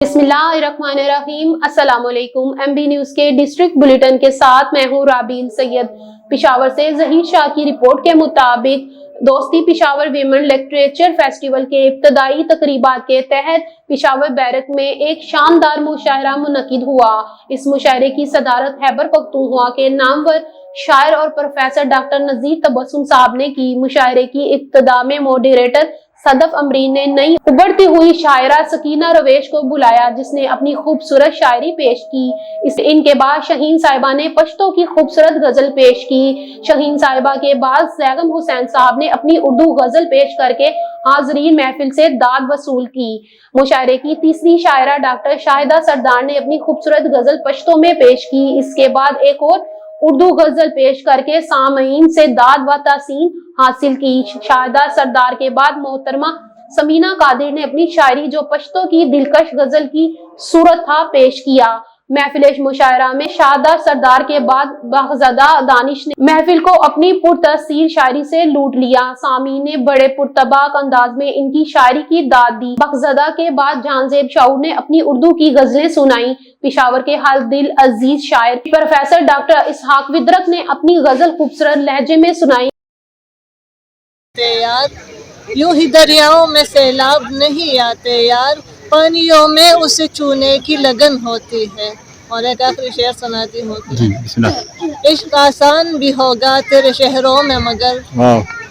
बिस्मिल्लाहिर्रहमानिर्रहीम। अस्सलाम वालेकुम। MB न्यूज के डिस्ट्रिक्ट बुलेटिन के साथ मैं हूँ राबील सैयद। पिशावर से जहीर शाह की रिपोर्ट के मुताबिक दोस्ती पिशावर विमेन लिटरेचर फेस्टिवल के इब्तदाई तकरीबात के तहत पिशावर बैरक में एक शानदार मुशायरा मुनक्किद हुआ। इस मुशायरे की सदारत खैबर पख्तूनख्वा के नामवर शायर और प्रोफेसर डॉक्टर नजीर तबस्सुम साहब ने की। मुशायरे की इब्तदा में मॉडरेटर सदफ अमरीन ने नई उभरती हुई शायरा सकीना रवेश को बुलाया, जिसने अपनी खूबसूरत शायरी पेश की। इनके बाद शहीन साहिबा ने पश्तो की खूबसूरत गजल पेश की। शहीन साहिबा के बाद जैगम हुसैन साहब ने अपनी उर्दू गजल पेश करके हाजरीन महफिल से दाद वसूल की। मुशायरे की तीसरी शायरा डॉक्टर शाहिदा सरदार ने अपनी खूबसूरत गजल पश्तो में पेश की। इसके बाद एक और उर्दू गजल पेश करके सामईन से दाद व तासीन हासिल की। शाहिदा सरदार के बाद मोहतरमा समीना कादिर ने अपनी शायरी जो पश्तो की दिलकश गजल की सूरत था पेश किया। महफिल मुशायरा में शाहिदा सरदार के बाद बखज़दा दानिश ने महफिल को अपनी पुरतसीर शायरी से लूट लिया। सामीन ने बड़े पुरतबाक अंदाज में इनकी शायरी की दाद दी। बखज़दा के बाद जहांजेब शाऊर ने अपनी उर्दू की गजलें सुनाई। पिशावर के हर दिल अजीज शायर प्रोफेसर डॉक्टर इसहाक विद्रक ने अपनी गजल खूबसूरत लहजे में सुनाई। यार यूं ही दरियाओं में सैलाब नहीं आते यार, पानियों में उसे चूने की लगन होती है। और एक आखिरी शेर सुनाती हूँ। इश्क आसान भी होगा तेरे शहरों में मगर,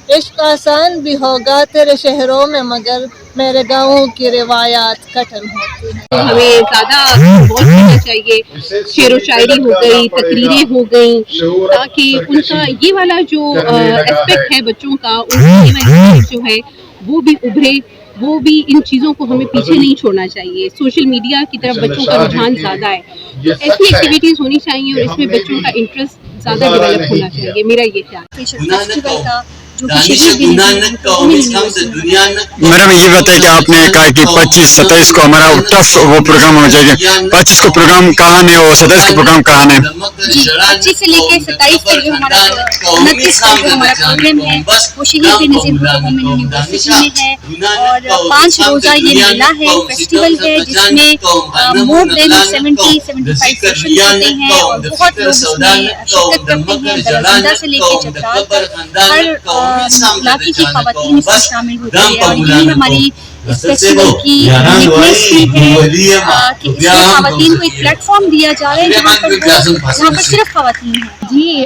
इश्क आसान भी होगा तेरे शहरों में मगर, मेरे गाँव की रिवायात कठिन होती है। हमें ज्यादा बहुत करना चाहिए, शेर व शायरी हो गई, तकरीरें हो गई, ताकि उनका ये वाला जो एस्पेक्ट है बच्चों का, उनका जो है वो भी उभरे, वो भी इन चीज़ों को हमें पीछे नहीं छोड़ना चाहिए। सोशल मीडिया की तरफ बच्चों का रुझान ज़्यादा है, तो ऐसी एक्टिविटीज़ होनी चाहिए और इसमें बच्चों का इंटरेस्ट ज़्यादा डेवलप होना चाहिए। मेरा ये ख्याल। मैडम ये बताइए कि आपने कहा कि 25-27 को हमारा टफ वो प्रोग्राम हो जाएगा, 25 को प्रोग्राम कहाँ है और 27 को प्रोग्राम कहाँ है? 25 से लेकर 27 तक जो हमारा 29 का जो हमारा प्रोग्राम है वो शहीद बेनज़ीर वुमेन यूनिवर्सिटी में है। और 5 रोज़ा ये मेला है, फेस्टिवल है, जिसमें मोर देन 70-75 सेशन होते हैं और बहुत लोग इसमें शिरकत करते हैं। दरभंगा से लेकर चतराल तक हर इलाके की ख़वातीन इसमें शामिल होती है। और यही हमारी इस फेस्टिवल की यूनिकनेस भी है कि इसमें ख़वातीन को एक प्लेटफॉर्म दिया जा रहा है जहाँ पर सिर्फ ख़वातीन हैं। जी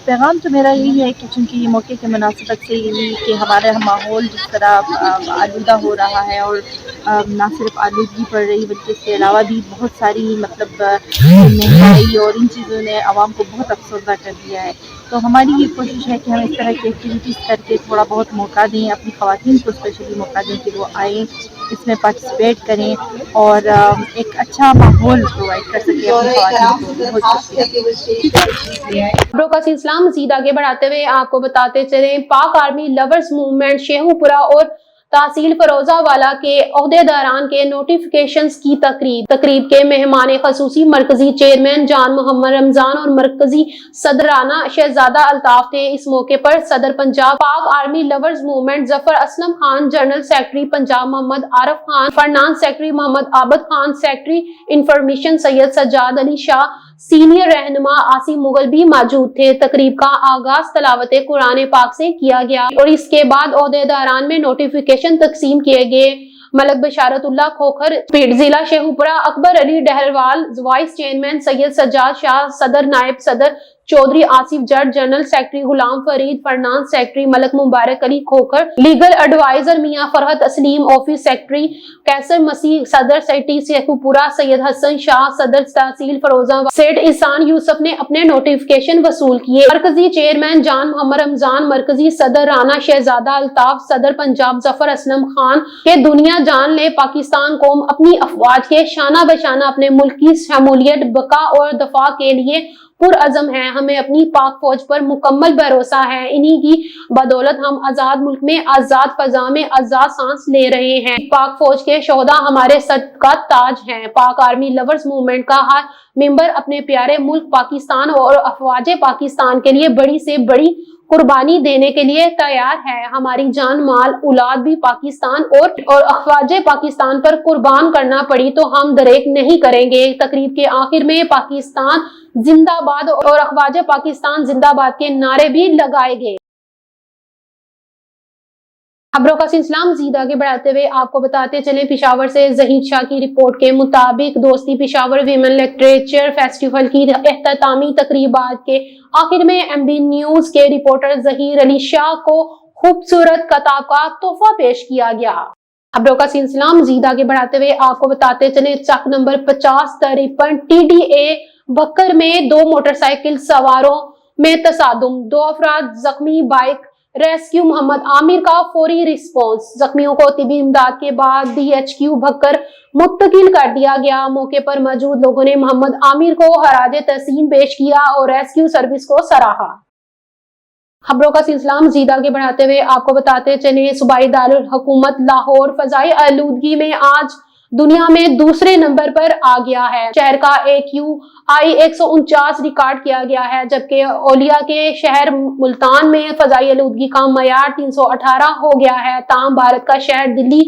पैगाम तो मेरा यही है कि चूँकि ये मौके के मुनासिबत से यही कि हमारा माहौल जिस तरह आलूदा हो रहा है और ना सिर्फ आलूदगी पड़ रही बल्कि इसके अलावा भी बहुत सारी मतलब महंगाई और इन चीज़ों ने आवाम को बहुत अफसरदा कर दिया है। तो हमारी ये कोशिश है कि हम इस तरह की एक्टिविटीज़ करके थोड़ा बहुत मौका दें, अपनी ख़वातीन को स्पेशली मौका दें कि वो आएँ, इसमें पार्टिसिपेट करें और एक अच्छा माहौल प्रोवाइड कर सकें अपनी ख़वातीन को। बहुत शुक्रिया। खबरों का सिलसिला मज़ीद आगे बढ़ाते हुए आपको बताते चले, पाक आर्मी लवर्स मूवमेंट शेखुपुरा और तहसील फरोजावाला के ओहदेदारान के नोटिफिकेशंस की तकरीब के मेहमान खसूसी मरकजी चेयरमैन जान मोहम्मद रमजान और मरकजी सदर राना शहजादा अल्ताफ थे। इस मौके पर सदर Punjab Pak army lovers movement Zafar Aslam Khan, general secretary Punjab Mohammad Arif Khan, finance secretary Mohammad Abid Khan, secretary information Syed Sajjad Ali Shah, senior रहनुमा आसिम मुगल भी मौजूद थे। तकरीब का आगाज तलावत कुरान पाक से किया गया और इसके बाद ओहदेदारान में नोटिफिकेशन तकसीम किए गए। मलक बशारतुल्लाह खोखर, जिला शेखुपुरा, अकबर अली डहरवाल, वाइस चेयरमैन सैयद सज्जाद शाह, सदर नायब सदर चौधरी आसिफ जट, general secretary Ghulam Farid, finance secretary Malak मुबारक अली खोखर, लीगल एडवाइजर मियां फरहत असलीम, ऑफिस सेक्रेटरी कैसर मसीह, सदर सेक्रेटरी शेखुपुरा सैयद हसन शाह, सदर तहसील फरोजाबाद सेठ इहसान यूसुफ ने अपने नोटिफिकेशन वसूल किए। मरकजी चेयरमैन जान मोहम्मद रमजान, मरकजी सदर राना शहजादा अल्ताफ, सदर पंजाब जफर असलम खान के दुनिया जान ले पाकिस्तान कौम अपनी अफवाज के शाना बशाना अपने मुल्क की शमूलियत, बका और दफा के लिए पुरअज़म है। हमें अपनी पाक फौज पर मुकम्मल भरोसा है। इन्हीं की बदौलत हम आजाद मुल्क में आजाद फजा में आजाद सांस ले रहे हैं। पाक फौज के शोहदा हमारे सर का ताज हैं। पाक आर्मी लवर्स मूवमेंट का हर मेंबर अपने प्यारे मुल्क पाकिस्तान और अफवाज पाकिस्तान के लिए बड़ी से बड़ी قربانی دینے کے لیے تیار ہے. ہماری جان مال اولاد بھی پاکستان اور افواج پاکستان پر قربان کرنا پڑی تو ہم دریغ نہیں کریں گے. تقریب کے آخر میں پاکستان زندہ باد اور افواج پاکستان زندہ باد کے نعرے بھی لگائے گئے. خبروں کا سلسلہ مزید آگے بڑھاتے ہوئے آپ کو بتاتے چلیں پشاور سے ظہیر شاہ کی رپورٹ کے مطابق دوستی پشاور ویمن لٹریچر فیسٹیول کی اختتامی تقریبات کے آخر میں ایم بی نیوز کے رپورٹر ظہیر علی شاہ کو خوبصورت کتاب کا تحفہ پیش کیا گیا. خبروں کا سلسلہ مزید آگے بڑھاتے ہوئے آپ کو بتاتے چلیں چک نمبر 5053 TDA بکر میں 2 موٹر سائیکل سواروں میں تصادم، 2 افراد زخمی. بائک ریسکیو محمد عامر کا فوری رسپانس، زخمیوں کو طبی امداد کے بعد DHQ بھکر منتقل کر دیا گیا. موقع پر موجود لوگوں نے محمد عامر کو خراج تحسین پیش کیا اور ریسکیو سروس کو سراہا. خبروں کا سلسلہ مزید آگے بڑھاتے ہوئے آپ کو بتاتے چلیں صوبائی دارالحکومت لاہور فضائی آلودگی میں آج دنیا میں دوسرے نمبر پر آ گیا ہے. شہر کا AQI 149 ریکارڈ کیا گیا ہے، جبکہ اولیا کے شہر ملتان میں فضائی آلودگی کا معیار 318 ہو گیا ہے. تاہم بھارت کا شہر دلی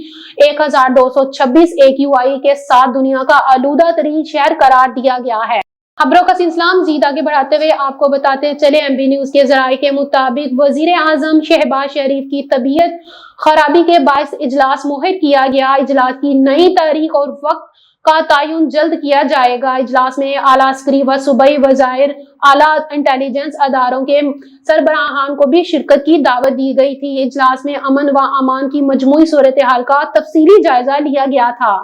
1226 AQI کے ساتھ دنیا کا آلودہ ترین شہر قرار دیا گیا ہے. خبروں کا سلسلہ مزید آگے بڑھاتے ہوئے آپ کو بتاتے چلے ایم بی نیوز کے ذرائع کے مطابق وزیر اعظم شہباز شریف کی طبیعت خرابی کے باعث اجلاس مؤخر کیا گیا. اجلاس کی نئی تاریخ اور وقت کا تعین جلد کیا جائے گا. اجلاس میں اعلیٰ عسکری و صوبائی وزائر، اعلیٰ انٹیلیجنس اداروں کے سربراہان کو بھی شرکت کی دعوت دی گئی تھی. اجلاس میں امن و امان کی مجموعی صورتحال کا تفصیلی جائزہ لیا گیا تھا.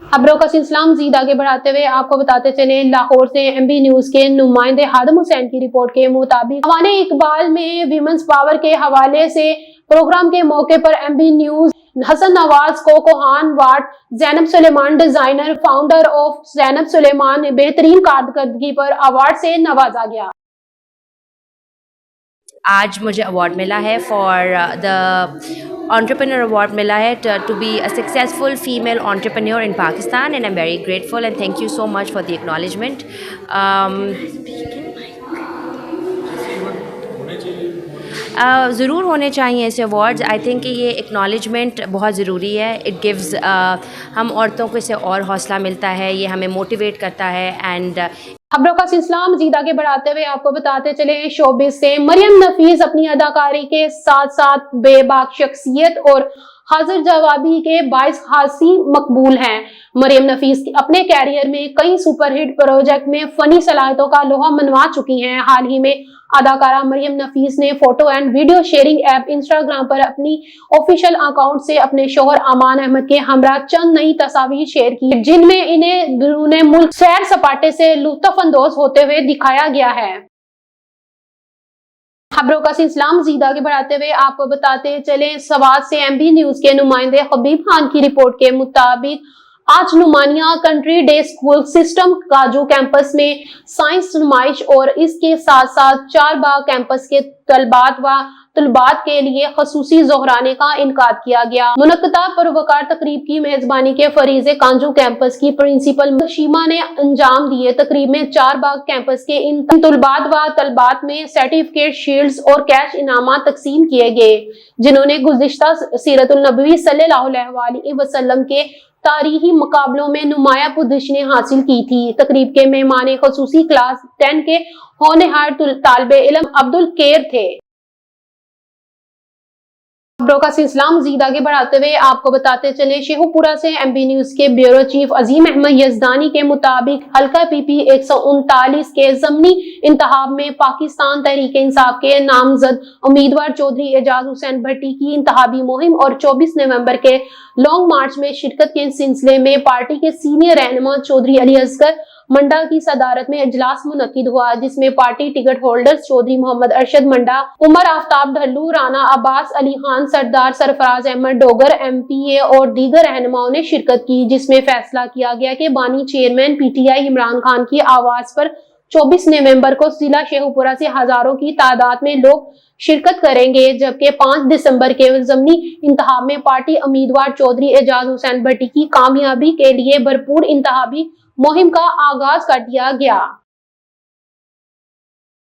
خبروں کا سلسلہ مزید آگے بڑھاتے ہوئے آپ کو بتاتے چلیں لاہور سے ایم بی نیوز کے نمائندے خادم حسین کی رپورٹ کے مطابق ایوان اقبال میں ویمنز پاور کے حوالے سے پروگرام کے موقع پر M B news Hassan Nawaz کو کوہان واٹ Zainab Sulaiman designer founder of Zainab Sulaiman بہترین کارکردگی پر ایوارڈ سے نوازا گیا. آج مجھے ایوارڈ ملا ہے فار دا entrepreneur award ملا ہے to be a successful female entrepreneur in Pakistan and I'm very grateful and thank you so much for the acknowledgement. ضرور ہونے چاہیے ایسے ایوارڈز. آئی تھنک کہ یہ ایکنالجمنٹ بہت ضروری ہے. اٹ گیوز ہم عورتوں کو اس سے اور حوصلہ ملتا ہے، یہ ہمیں موٹیویٹ کرتا ہے. اینڈ خبروں کا سلسلہ مزید آگے بڑھاتے ہوئے آپ کو بتاتے چلے شوبز سے مریم نفیس اپنی اداکاری کے ساتھ ساتھ بے باک شخصیت اور حاضر جوابی کے باعث خاصی مقبول ہیں. مریم نفیس اپنے کیریئر میں کئی سپر ہٹ پروجیکٹ میں فنی صلاحیتوں کا لوہا منوا چکی ہیں. حال ہی میں اداکارہ مریم نفیس نے photo and video sharing app Instagram پر اپنی آفیشیل اکاؤنٹ سے اپنے شوہر امان احمد کے ہمراہ چند نئی تصاویر شیئر کی، جن میں انہیں بیرون ملک سیر سپاٹے سے لطف اندوز ہوتے ہوئے دکھایا گیا ہے. خبروں کا سلسلہ مزید آگے بڑھاتے ہوئے آپ کو بتاتے چلیں سوات سے ایم بی نیوز کے نمائندے حبیب خان کی رپورٹ کے مطابق آج Naumania country day school system کاجو کیمپس میں سائنس نمائش اور اس کے ساتھ ساتھ چار باغ کیمپس کے طلبات کے لیے خصوصی ظہرانے کا انعقاد کیا گیا. منعقدہ پروقار تقریب کی میزبانی کے فریضے کانجو کیمپس کی پرنسپل شیما نے انجام دیے. تقریب میں چار باغ کیمپس کے ان طلبات میں سرٹیفکیٹ، شیلڈز اور کیش انعامات تقسیم کیے گئے، جنہوں نے گزشتہ سیرت النبوی صلی اللہ علیہ وسلم کے تاریخی مقابلوں میں نمایاں پوزیشنیں حاصل کی تھی. تقریب کے مہمان خصوصی کلاس 10 کے ہونہار طالب علم عبد القیر تھے. خبروں کا سلسلہ مزید آگے بڑھاتے ہوئے آپ کو بتاتے چلے شیخو پورہ سے ایم بی نیوز کے بیورو چیف عظیم احمد یزدانی کے مطابق حلقہ PP 139 کے ضمنی انتخاب میں پاکستان تحریک انصاف کے نامزد امیدوار چودھری اعجاز حسین بھٹی کی انتخابی مہم اور 24 نومبر کے لانگ مارچ میں شرکت کے سلسلے میں پارٹی کے سینئر رہنما چودھری علی اصغر منڈا کی صدارت میں اجلاس منعقد ہوا، جس میں پارٹی ٹکٹ ہولڈرز چودھری محمد ارشد منڈا، عمر آفتاب ڈھلو، رانا عباس، علی خان سردار، سرفراز احمد ڈوگر MPA اور دیگر رہنماؤں نے شرکت کی، جس میں فیصلہ کیا گیا کہ بانی چیئرمین PTI عمران خان کی آواز پر 24 نومبر کو ضلع شیخو پورہ سے ہزاروں کی تعداد میں لوگ شرکت کریں گے، جبکہ 5 دسمبر کے ضمنی انتخاب میں پارٹی امیدوار چودھری اعجاز حسین بھٹی کی کامیابی کے لیے بھرپور انتخابی مہم کا آغاز کر دیا گیا.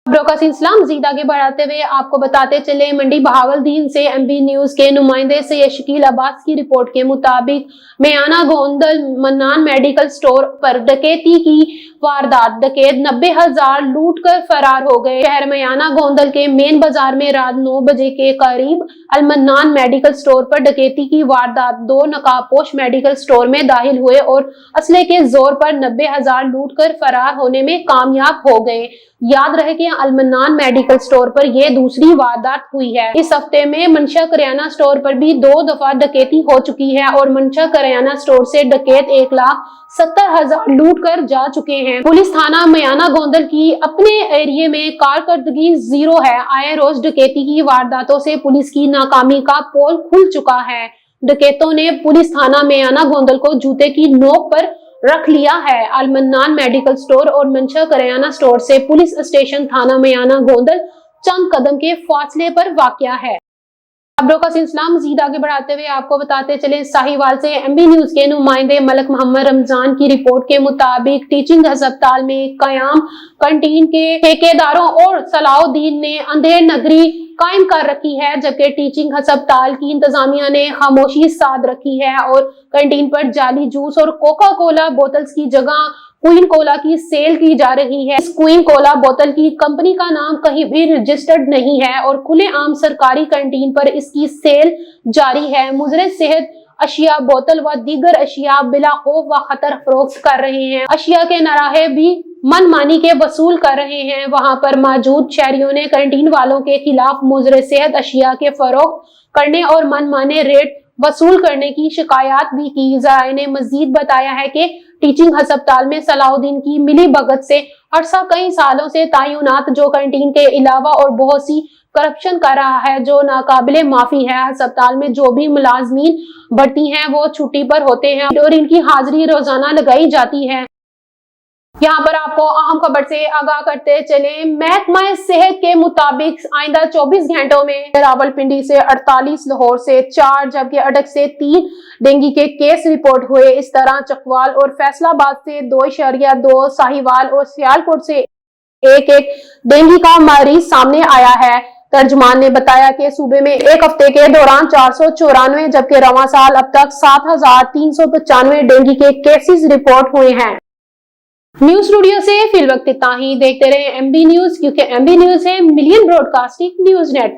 खबरों का सिलसिला मजीद आगे बढ़ाते हुए आपको बताते चले, मंडी बहावलदीन से एमबी न्यूज के नुमाइंदे से शकील अब्बास की रिपोर्ट के मुताबिक मयाना गोंदल मन्नान मेडिकल स्टोर पर डकैती की वारदात, डकैत 90,000 लूट कर फरार हो गए। शहर मयाना गोंदल के मेन बाजार में रात 9 बजे के करीब अलमन्नान मेडिकल स्टोर पर डकैती की वारदात 2 नकाबपोश मेडिकल स्टोर में दाखिल हुए और असले के जोर पर 90,000 लूट कर फरार होने में कामयाब हो गए। याद रहे कि अलमन्नान मेडिकल स्टोर पर यह दूसरी वारदात हुई है। इस हफ्ते में मंशा करियाना स्टोर पर भी 2 दफा डकैती हो चुकी है और मंशा करियाना स्टोर से डकैत 1,70,000 लूट कर जा चुके हैं। पुलिस थाना मयाना गोंदल की अपने एरिया में कारकर्दगी 0 है। आए रोज डकैती की वारदातों से पुलिस की नाकामी का पोल खुल चुका है। डकैतों ने पुलिस थाना मयाना गोंदल को जूते की नोक पर रख लिया है। अलमन्नान मेडिकल स्टोर और मंशा करियाना स्टोर से पुलिस स्टेशन थाना मयाना गोंदल चंद कदम के फासले पर वाक़या है। खबरों का सिलसिला मजीद आगे बढ़ाते हुए आपको बताते चले, साहिवाल से एमबी न्यूज के नुमाइंदे मलक मोहम्मद रमजान की रिपोर्ट के मुताबिक टीचिंग अस्पताल में कयाम कंटीन के ठेकेदारों और सलाउद्दीन ने अंधेर नगरी कायम कर रखी है, जबकि टीचिंग अस्पताल की इंतजामिया ने खामोशी साध रखी है और कैंटीन पर जाली जूस और कोका कोला बोतल्स की जगह क्वीन कोला की सेल की जा रही है। इस क्वीन कोला बोतल की कंपनी का नाम कहीं भी रजिस्टर्ड नहीं है और खुले आम सरकारी कैंटीन पर इसकी सेल जारी है। मुजरे सेहत अशिया बोतल व दीगर अशिया बिला खौफ व खतर फरोख्त कर रहे हैं। अशिया के नराहे भी मनमानी के वसूल कर रहे हैं। वहां पर मौजूद शहरियों ने कैंटीन वालों के खिलाफ मुजरे सेहत अशिया के फरोख्त करने और मनमाने रेट वसूल करने की शिकायत भी की। ज़राए ने मजीद बताया है कि टीचिंग अस्पताल में सलाउद्दीन की मिली भगत से अरसा कई सालों से तैनात जो कैंटीन के अलावा और बहुत सी करप्शन कर रहा है, जो नाकाबिले माफी है। अस्पताल में जो भी मुलाजमीन भर्ती हैं वो छुट्टी पर होते हैं और इनकी हाजिरी रोजाना लगाई जाती है। यहाँ पर आपको अहम खबर से आगाह करते चले, महकमा सेहत के मुताबिक आइंदा 24 घंटों में रावलपिंडी से 48, लाहौर से 4 जबकि अटक से 3 डेंगू के केस रिपोर्ट हुए। इस तरह चकवाल और फैसलाबाद से 2.2, साहिवाल और सियालकोट से 1 डेंगू का मरीज सामने आया है। तर्जमान ने बताया कि सूबे में एक हफ्ते के दौरान 494 जबकि रवां साल अब तक 7,395 डेंगू के केसेस रिपोर्ट हुए हैं। न्यूज स्टूडियो से फिल वक्त इतना ही। देखते रहे एमबी न्यूज, क्योंकि एमबी न्यूज है मिलियन ब्रॉडकास्टिंग न्यूज नेट।